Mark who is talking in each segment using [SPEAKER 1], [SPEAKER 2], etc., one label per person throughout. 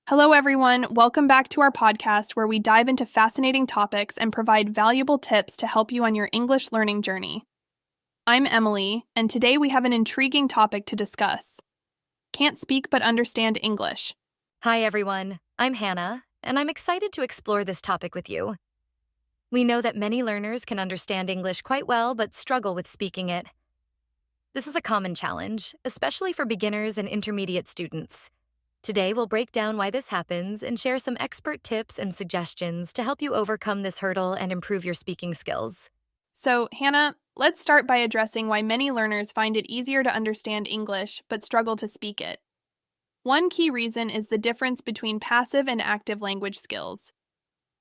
[SPEAKER 1] Hello, everyone. Welcome back to our podcast where we dive into fascinating topics and provide valuable tips to help you on your English learning journey. I'm Emily, and today we have an intriguing topic to discuss. Can't speak but understand English.
[SPEAKER 2] Hi, everyone. I'm Hannah, and I'm excited to explore this topic with you. We know that many learners can understand English quite well but struggle with speaking it. This is a common challenge, especially for beginners and intermediate students. Today, we'll break down why this happens and share some expert tips and suggestions to help you overcome this hurdle and improve your speaking skills.
[SPEAKER 1] So, Hannah, let's start by addressing why many learners find it easier to understand English but struggle to speak it. One key reason is the difference between passive and active language skills.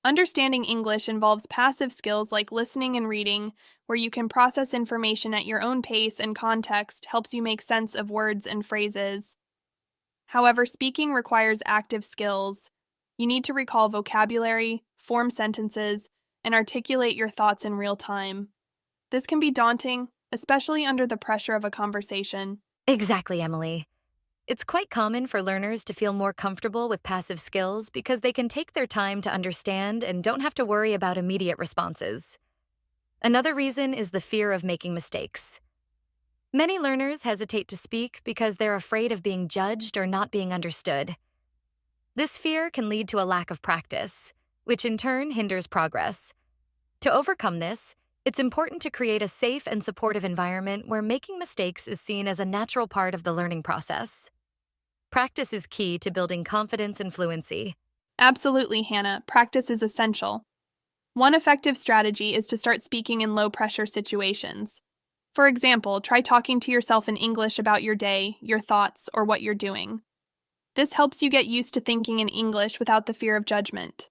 [SPEAKER 1] Understanding English involves passive skills like listening and reading, where you can process information at your own pace and context helps you make sense of words and phrases. However, speaking requires active skills. You need to recall vocabulary, form sentences, and articulate your thoughts in real time. This can be daunting, especially under the pressure of a conversation.
[SPEAKER 2] Exactly, Emily. It's quite common for learners to feel more comfortable with passive skills because they can take their time to understand and don't have to worry about immediate responses. Another reason is the fear of making mistakes. Many learners hesitate to speak because they're afraid of being judged or not being understood. This fear can lead to a lack of practice, which in turn hinders progress. To overcome this, it's important to create a safe and supportive environment where making mistakes is seen as a natural part of the learning process. Practice is key to building confidence and fluency.
[SPEAKER 1] Absolutely, Hannah. Practice is essential. One effective strategy is to start speaking in low-pressure situations. For example, try talking to yourself in English about your day, your thoughts, or what you're doing. This helps you get used to thinking in English without the fear of judgment.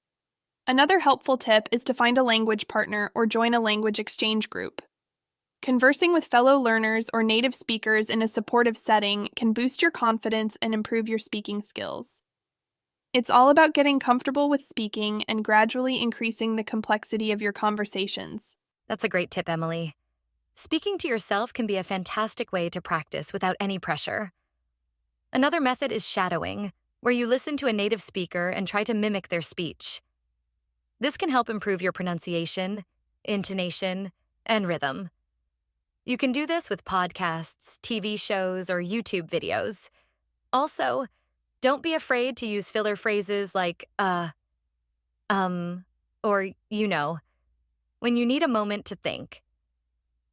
[SPEAKER 1] Another helpful tip is to find a language partner or join a language exchange group. Conversing with fellow learners or native speakers in a supportive setting can boost your confidence and improve your speaking skills. It's all about getting comfortable with speaking and gradually increasing the complexity of your conversations.
[SPEAKER 2] That's a great tip, Emily. Speaking to yourself can be a fantastic way to practice without any pressure. Another method is shadowing, where you listen to a native speaker and try to mimic their speech. This can help improve your pronunciation, intonation, and rhythm. You can do this with podcasts, TV shows, or YouTube videos. Also, don't be afraid to use filler phrases like, or you know, when you need a moment to think.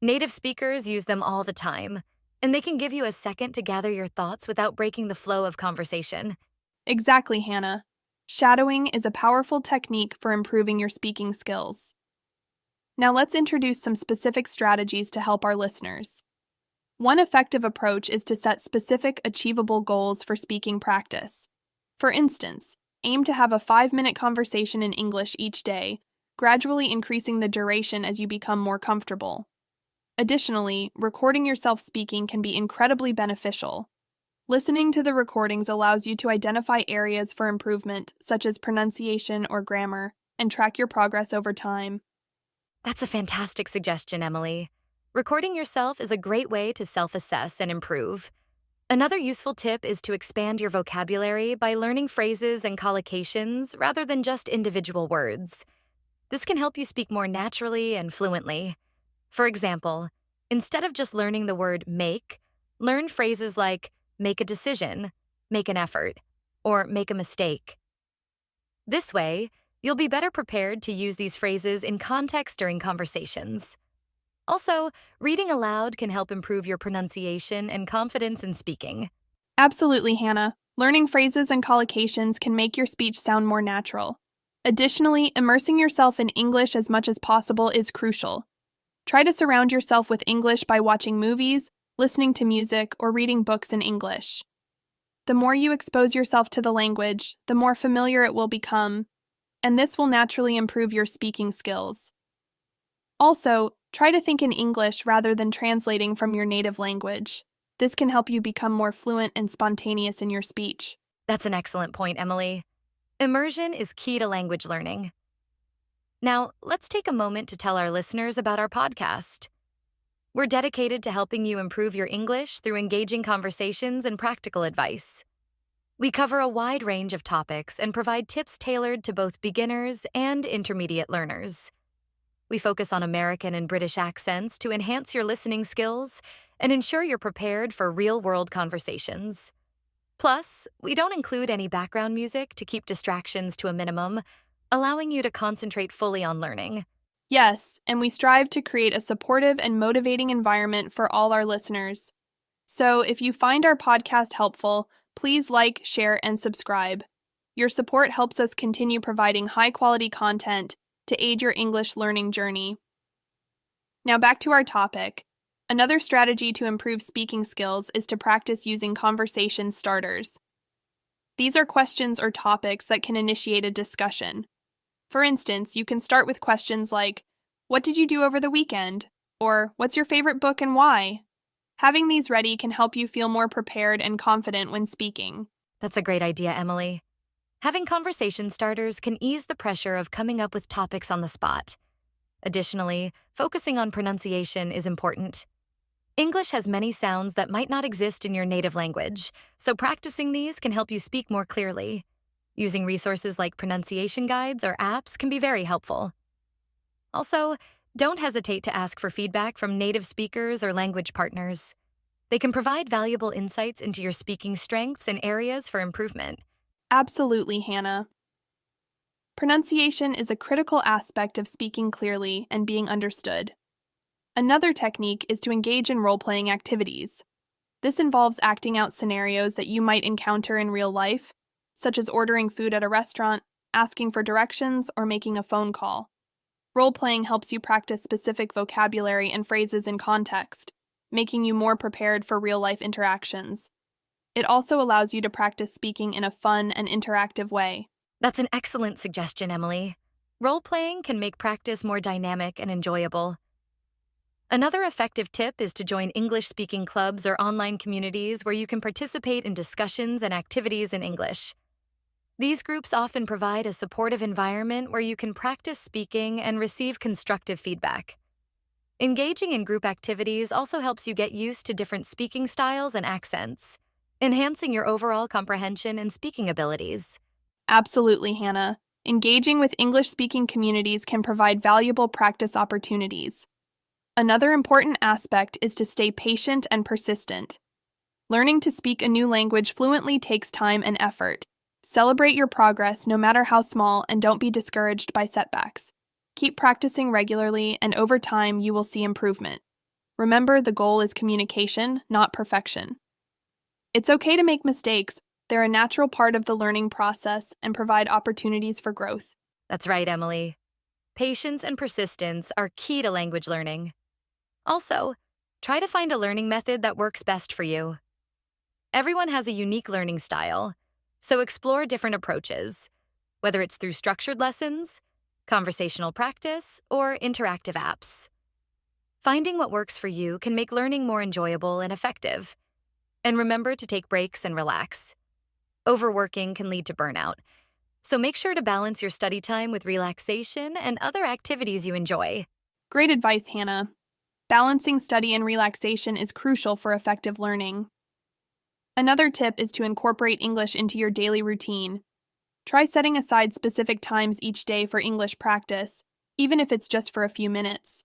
[SPEAKER 2] Native speakers use them all the time, and they can give you a second to gather your thoughts without breaking the flow of conversation.
[SPEAKER 1] Exactly, Hannah. Shadowing is a powerful technique for improving your speaking skills. Now let's introduce some specific strategies to help our listeners. One effective approach is to set specific, achievable goals for speaking practice. For instance, aim to have a 5-minute conversation in English each day, gradually increasing the duration as you become more comfortable. Additionally, recording yourself speaking can be incredibly beneficial. Listening to the recordings allows you to identify areas for improvement, such as pronunciation or grammar, and track your progress over time.
[SPEAKER 2] That's a fantastic suggestion, Emily. Recording yourself is a great way to self-assess and improve. Another useful tip is to expand your vocabulary by learning phrases and collocations rather than just individual words. This can help you speak more naturally and fluently. For example, instead of just learning the word make, learn phrases like make a decision, make an effort, or make a mistake. This way, you'll be better prepared to use these phrases in context during conversations. Also, reading aloud can help improve your pronunciation and confidence in speaking.
[SPEAKER 1] Absolutely, Hannah. Learning phrases and collocations can make your speech sound more natural. Additionally, immersing yourself in English as much as possible is crucial. Try to surround yourself with English by watching movies, listening to music, or reading books in English. The more you expose yourself to the language, the more familiar it will become, and this will naturally improve your speaking skills. Also, try to think in English rather than translating from your native language. This can help you become more fluent and spontaneous in your speech.
[SPEAKER 2] That's an excellent point, Emily. Immersion is key to language learning. Now, let's take a moment to tell our listeners about our podcast. We're dedicated to helping you improve your English through engaging conversations and practical advice. We cover a wide range of topics and provide tips tailored to both beginners and intermediate learners. We focus on American and British accents to enhance your listening skills and ensure you're prepared for real-world conversations. Plus, we don't include any background music to keep distractions to a minimum, allowing you to concentrate fully on learning.
[SPEAKER 1] Yes, and we strive to create a supportive and motivating environment for all our listeners. So if you find our podcast helpful, please like, share, and subscribe. Your support helps us continue providing high-quality content to aid your English learning journey. Now back to our topic. Another strategy to improve speaking skills is to practice using conversation starters. These are questions or topics that can initiate a discussion. For instance, you can start with questions like, "What did you do over the weekend?" or "What's your favorite book and why?" Having these ready can help you feel more prepared and confident when speaking.
[SPEAKER 2] That's a great idea, Emily. Having conversation starters can ease the pressure of coming up with topics on the spot. Additionally, focusing on pronunciation is important. English has many sounds that might not exist in your native language, so practicing these can help you speak more clearly. Using resources like pronunciation guides or apps can be very helpful. Also, don't hesitate to ask for feedback from native speakers or language partners. They can provide valuable insights into your speaking strengths and areas for improvement.
[SPEAKER 1] Absolutely, Hannah. Pronunciation is a critical aspect of speaking clearly and being understood. Another technique is to engage in role-playing activities. This involves acting out scenarios that you might encounter in real life, such as ordering food at a restaurant, asking for directions, or making a phone call. Role-playing helps you practice specific vocabulary and phrases in context, making you more prepared for real-life interactions. It also allows you to practice speaking in a fun and interactive way.
[SPEAKER 2] That's an excellent suggestion, Emily. Role-playing can make practice more dynamic and enjoyable. Another effective tip is to join English-speaking clubs or online communities where you can participate in discussions and activities in English. These groups often provide a supportive environment where you can practice speaking and receive constructive feedback. Engaging in group activities also helps you get used to different speaking styles and accents, enhancing your overall comprehension and speaking abilities.
[SPEAKER 1] Absolutely, Hannah. Engaging with English-speaking communities can provide valuable practice opportunities. Another important aspect is to stay patient and persistent. Learning to speak a new language fluently takes time and effort. Celebrate your progress no matter how small and don't be discouraged by setbacks. Keep practicing regularly and over time you will see improvement. Remember, the goal is communication, not perfection. It's okay to make mistakes. They're a natural part of the learning process and provide opportunities for growth.
[SPEAKER 2] That's right, Emily. Patience and persistence are key to language learning. Also, try to find a learning method that works best for you. Everyone has a unique learning style, so explore different approaches, whether it's through structured lessons, conversational practice, or interactive apps. Finding what works for you can make learning more enjoyable and effective. And remember to take breaks and relax. Overworking can lead to burnout, so make sure to balance your study time with relaxation and other activities you enjoy.
[SPEAKER 1] Great advice, Hannah. Balancing study and relaxation is crucial for effective learning. Another tip is to incorporate English into your daily routine. Try setting aside specific times each day for English practice, even if it's just for a few minutes.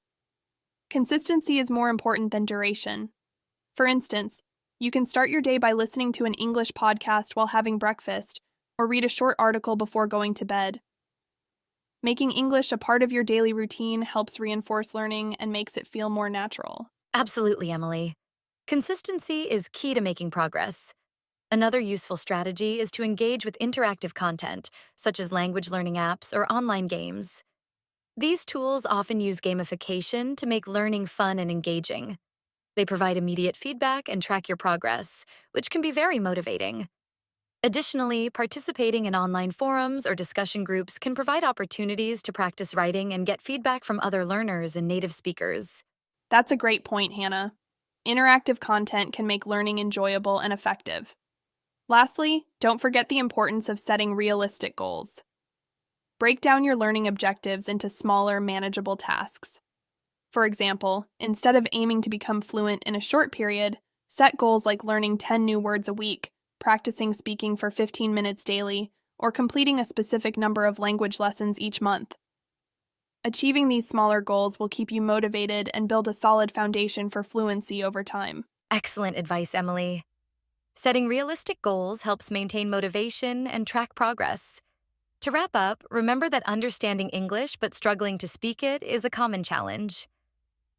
[SPEAKER 1] Consistency is more important than duration. For instance, you can start your day by listening to an English podcast while having breakfast, or read a short article before going to bed. Making English a part of your daily routine helps reinforce learning and makes it feel more natural.
[SPEAKER 2] Absolutely, Emily. Consistency is key to making progress. Another useful strategy is to engage with interactive content, such as language learning apps or online games. These tools often use gamification to make learning fun and engaging. They provide immediate feedback and track your progress, which can be very motivating. Additionally, participating in online forums or discussion groups can provide opportunities to practice writing and get feedback from other learners and native speakers.
[SPEAKER 1] That's a great point, Hannah. Interactive content can make learning enjoyable and effective. Lastly, don't forget the importance of setting realistic goals. Break down your learning objectives into smaller, manageable tasks. For example, instead of aiming to become fluent in a short period, set goals like learning 10 new words a week, practicing speaking for 15 minutes daily or completing a specific number of language lessons each month. Achieving these smaller goals will keep you motivated and build a solid foundation for fluency over time.
[SPEAKER 2] Excellent advice, Emily. Setting realistic goals helps maintain motivation and track progress. To wrap up, remember that understanding English but struggling to speak it is a common challenge.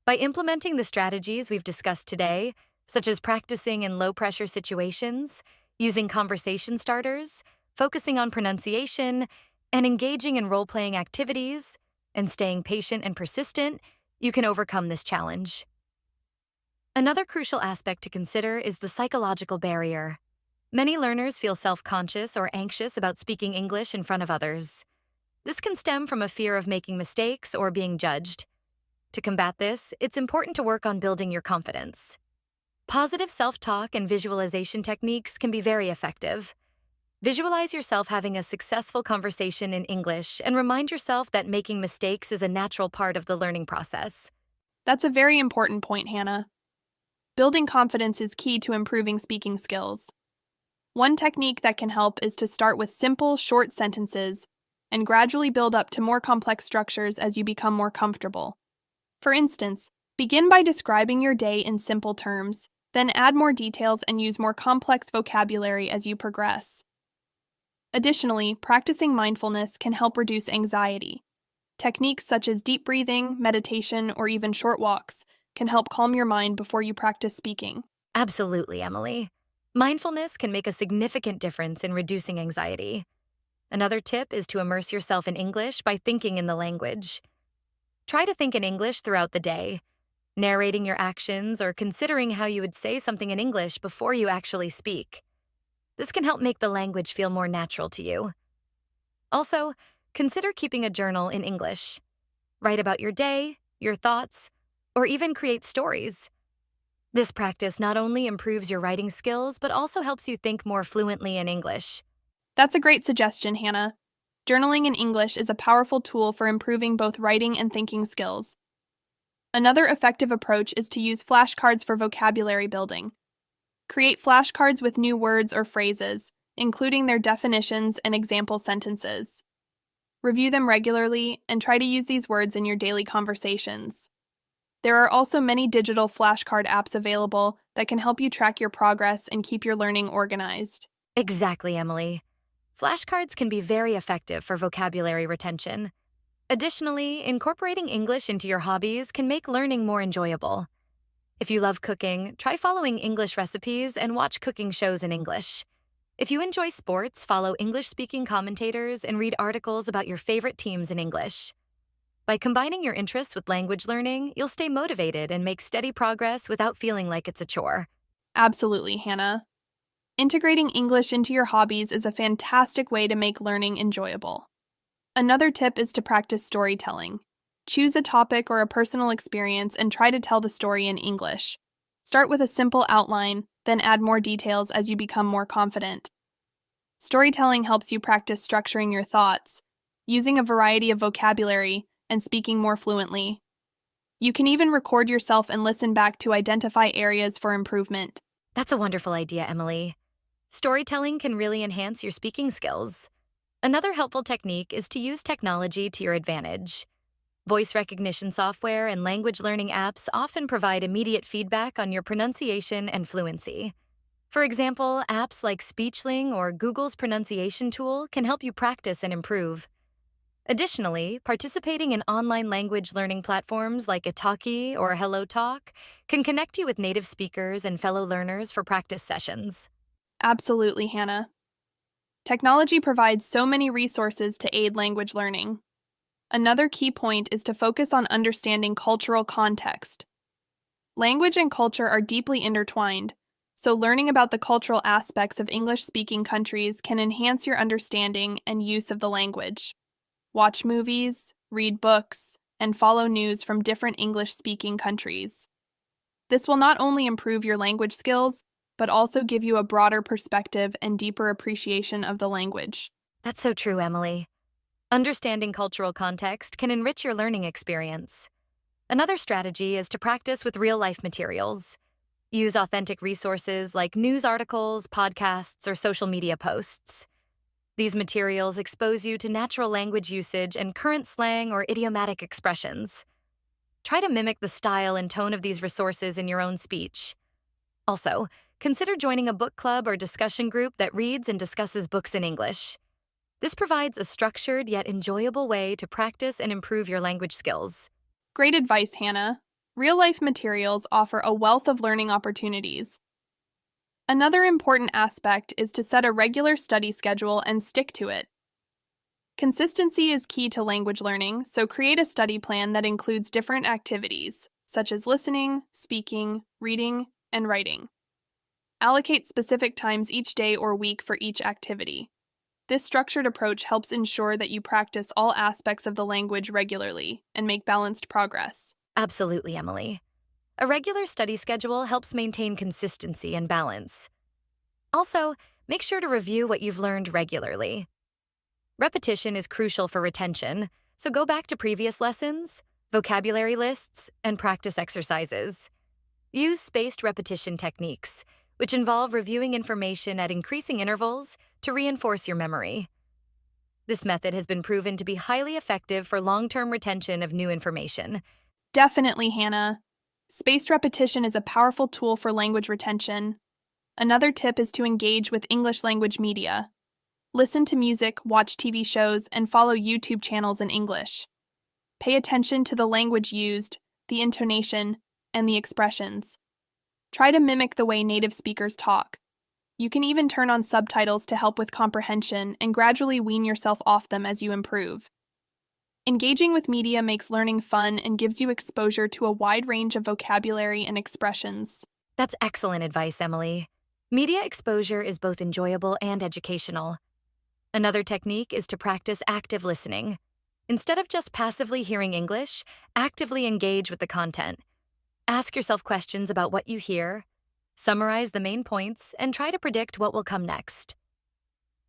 [SPEAKER 2] By implementing the strategies we've discussed today, such as practicing in low-pressure situations, using conversation starters, focusing on pronunciation, and engaging in role-playing activities, and staying patient and persistent, you can overcome this challenge. Another crucial aspect to consider is the psychological barrier. Many learners feel self-conscious or anxious about speaking English in front of others. This can stem from a fear of making mistakes or being judged. To combat this, it's important to work on building your confidence. Positive self-talk and visualization techniques can be very effective. Visualize yourself having a successful conversation in English and remind yourself that making mistakes is a natural part of the learning process.
[SPEAKER 1] That's a very important point, Hannah. Building confidence is key to improving speaking skills. One technique that can help is to start with simple, short sentences and gradually build up to more complex structures as you become more comfortable. For instance, begin by describing your day in simple terms, then add more details and use more complex vocabulary as you progress. Additionally, practicing mindfulness can help reduce anxiety. Techniques such as deep breathing, meditation, or even short walks can help calm your mind before you practice speaking.
[SPEAKER 2] Absolutely, Emily. Mindfulness can make a significant difference in reducing anxiety. Another tip is to immerse yourself in English by thinking in the language. Try to think in English throughout the day, narrating your actions or considering how you would say something in English before you actually speak. This can help make the language feel more natural to you. Also, consider keeping a journal in English. Write about your day, your thoughts, or even create stories. This practice not only improves your writing skills, but also helps you think more fluently in English.
[SPEAKER 1] That's a great suggestion, Hannah. Journaling in English is a powerful tool for improving both writing and thinking skills. Another effective approach is to use flashcards for vocabulary building. Create flashcards with new words or phrases, including their definitions and example sentences. Review them regularly and try to use these words in your daily conversations. There are also many digital flashcard apps available that can help you track your progress and keep your learning organized.
[SPEAKER 2] Exactly, Emily. Flashcards can be very effective for vocabulary retention. Additionally, incorporating English into your hobbies can make learning more enjoyable. If you love cooking, try following English recipes and watch cooking shows in English. If you enjoy sports, follow English-speaking commentators and read articles about your favorite teams in English. By combining your interests with language learning, you'll stay motivated and make steady progress without feeling like it's a chore.
[SPEAKER 1] Absolutely, Hannah. Integrating English into your hobbies is a fantastic way to make learning enjoyable. Another tip is to practice storytelling. Choose a topic or a personal experience and try to tell the story in English. Start with a simple outline, then add more details as you become more confident. Storytelling helps you practice structuring your thoughts, using a variety of vocabulary, and speaking more fluently. You can even record yourself and listen back to identify areas for improvement.
[SPEAKER 2] That's a wonderful idea, Emily. Storytelling can really enhance your speaking skills. Another helpful technique is to use technology to your advantage. Voice recognition software and language learning apps often provide immediate feedback on your pronunciation and fluency. For example, apps like Speechling or Google's pronunciation tool can help you practice and improve. Additionally, participating in online language learning platforms like Italki or HelloTalk can connect you with native speakers and fellow learners for practice sessions.
[SPEAKER 1] Absolutely, Hannah. Technology provides so many resources to aid language learning. Another key point is to focus on understanding cultural context. Language and culture are deeply intertwined, so learning about the cultural aspects of English-speaking countries can enhance your understanding and use of the language. Watch movies, read books, and follow news from different English-speaking countries. This will not only improve your language skills, but also give you a broader perspective and deeper appreciation of the language.
[SPEAKER 2] That's so true, Emily. Understanding cultural context can enrich your learning experience. Another strategy is to practice with real-life materials. Use authentic resources like news articles, podcasts, or social media posts. These materials expose you to natural language usage and current slang or idiomatic expressions. Try to mimic the style and tone of these resources in your own speech. Also, consider joining a book club or discussion group that reads and discusses books in English. This provides a structured yet enjoyable way to practice and improve your language skills.
[SPEAKER 1] Great advice, Hannah. Real-life materials offer a wealth of learning opportunities. Another important aspect is to set a regular study schedule and stick to it. Consistency is key to language learning, so create a study plan that includes different activities, such as listening, speaking, reading, and writing. Allocate specific times each day or week for each activity. This structured approach helps ensure that you practice all aspects of the language regularly and make balanced progress.
[SPEAKER 2] Absolutely, Emily. A regular study schedule helps maintain consistency and balance. Also, make sure to review what you've learned regularly. Repetition is crucial for retention, so go back to previous lessons, vocabulary lists, and practice exercises. Use spaced repetition techniques, which involve reviewing information at increasing intervals to reinforce your memory. This method has been proven to be highly effective for long-term retention of new information.
[SPEAKER 1] Definitely, Hannah. Spaced repetition is a powerful tool for language retention. Another tip is to engage with English language media. Listen to music, watch TV shows, and follow YouTube channels in English. Pay attention to the language used, the intonation, and the expressions. Try to mimic the way native speakers talk. You can even turn on subtitles to help with comprehension and gradually wean yourself off them as you improve. Engaging with media makes learning fun and gives you exposure to a wide range of vocabulary and expressions.
[SPEAKER 2] That's excellent advice, Emily. Media exposure is both enjoyable and educational. Another technique is to practice active listening. Instead of just passively hearing English, actively engage with the content. Ask yourself questions about what you hear, summarize the main points, and try to predict what will come next.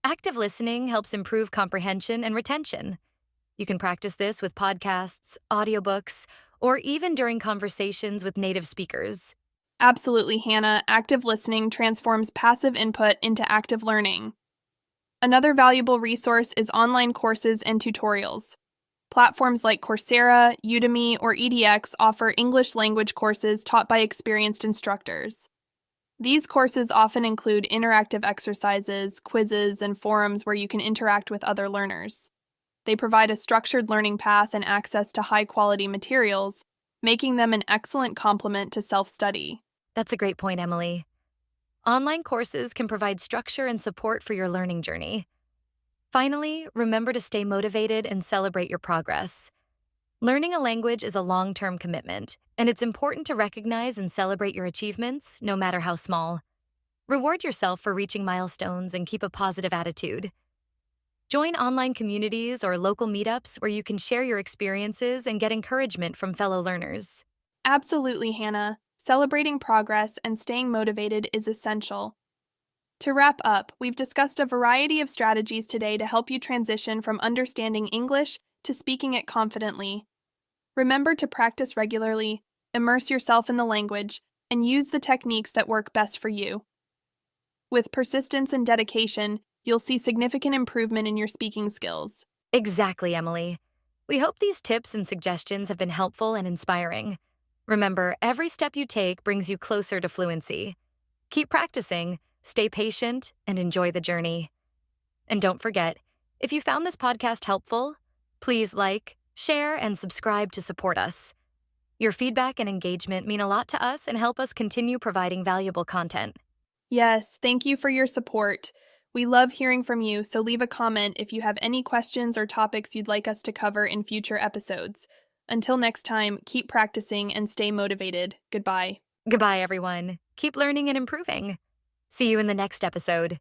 [SPEAKER 2] Active listening helps improve comprehension and retention. You can practice this with podcasts, audiobooks, or even during conversations with native speakers.
[SPEAKER 1] Absolutely, Hannah. Active listening transforms passive input into active learning. Another valuable resource is online courses and tutorials. Platforms like Coursera, Udemy, or edX offer English language courses taught by experienced instructors. These courses often include interactive exercises, quizzes, and forums where you can interact with other learners. They provide a structured learning path and access to high-quality materials, making them an excellent complement to self-study.
[SPEAKER 2] That's a great point, Emily. Online courses can provide structure and support for your learning journey. Finally, remember to stay motivated and celebrate your progress. Learning a language is a long-term commitment, and it's important to recognize and celebrate your achievements, no matter how small. Reward yourself for reaching milestones and keep a positive attitude. Join online communities or local meetups where you can share your experiences and get encouragement from fellow learners.
[SPEAKER 1] Absolutely, Hannah. Celebrating progress and staying motivated is essential. To wrap up, we've discussed a variety of strategies today to help you transition from understanding English to speaking it confidently. Remember to practice regularly, immerse yourself in the language, and use the techniques that work best for you. With persistence and dedication, you'll see significant improvement in your speaking skills.
[SPEAKER 2] Exactly, Emily. We hope these tips and suggestions have been helpful and inspiring. Remember, every step you take brings you closer to fluency. Keep practicing, stay patient, and enjoy the journey. And don't forget, if you found this podcast helpful, please like, share, and subscribe to support us. Your feedback and engagement mean a lot to us and help us continue providing valuable content.
[SPEAKER 1] Yes, thank you for your support. We love hearing from you, so leave a comment if you have any questions or topics you'd like us to cover in future episodes. Until next time, keep practicing and stay motivated. Goodbye.
[SPEAKER 2] Goodbye, everyone. Keep learning and improving. See you in the next episode.